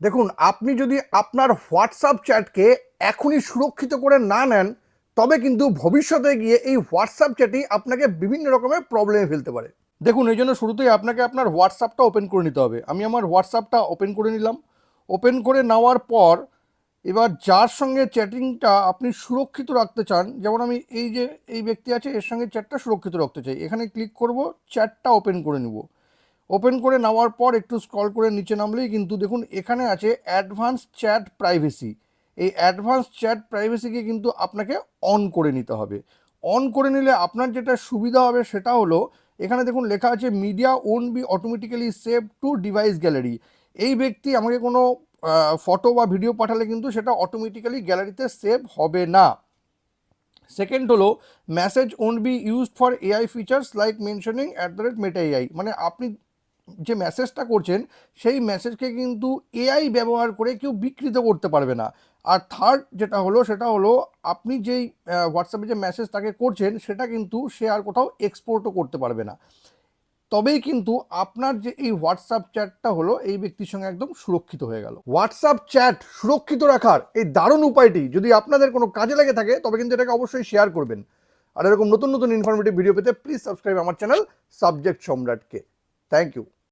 দেখুন, আপনি যদি আপনার হোয়াটসঅ্যাপ চ্যাটকে এখনই সুরক্ষিত করে না নেন, তবে কিন্তু ভবিষ্যতে গিয়ে এই হোয়াটসঅ্যাপ চ্যাটই আপনাকে বিভিন্ন রকমের প্রবলেমে ফেলতে পারে। দেখুন, এই জন্য শুরুতেই আপনাকে আপনার হোয়াটসঅ্যাপটা ওপেন করে নিতে হবে। আমি আমার হোয়াটসঅ্যাপটা ওপেন করে নিলাম। ওপেন করে নেওয়ার পর এবার যার সঙ্গে চ্যাটিংটা আপনি সুরক্ষিত রাখতে চান, যেমন আমি এই যে এই ব্যক্তি আছে এর সঙ্গে চ্যাটটা সুরক্ষিত রাখতে চাই, এখানে ক্লিক করব, চ্যাটটা ওপেন করে নিব। ওপেন করে নেওয়ার পর একটু স্ক্রল করে নিচে নামলেই কিন্তু দেখুন এখানে আছে অ্যাডভান্স চ্যাট প্রাইভেসি। এই অ্যাডভান্স চ্যাট প্রাইভেসিকে কিন্তু আপনাকে অন করে নিতে হবে। অন করে নিলে আপনার যেটা সুবিধা হবে সেটা হলো, এখানে দেখুন লেখা আছে media won't be automatically save two device gallery. এই ব্যক্তি আমাকে কোনো ফটো বা ভিডিও পাঠালে কিন্তু সেটা অটোমেটিক্যালি গ্যালারিতে সেভ হবে না। সেকেন্ড হলো message won't be used for AI features like mentioning @Meta AI. মানে আপনি যে মেসেজটা করছেন সেই মেসেজকে কিন্তু এআই ব্যবহার করে কেউ বিকৃত করতে পারবে না। আর থার্ড যেটা হলো সেটা হলো, আপনি যেই হোয়াটসঅ্যাপে যে মেসেজ তাকে করছেন সেটা কিন্তু সে আর কোথাও এক্সপোর্টও করতে পারবে না। তবেই কিন্তু আপনার যে এই হোয়াটসঅ্যাপ চ্যাটটা হলো এই ব্যক্তির সঙ্গে একদম সুরক্ষিত হয়ে গেল। হোয়াটসঅ্যাপ চ্যাট সুরক্ষিত রাখার এই দারুণ উপায়টি যদি আপনাদের কোনো কাজে লেগে থাকে তবে কিন্তু এটাকে অবশ্যই শেয়ার করবেন। আর এরকম নতুন নতুন ইনফরমেটিভ ভিডিও পেতে প্লিজ সাবস্ক্রাইব আমার চ্যানেল সাবজেক্ট সম্রাটকে। Thank you.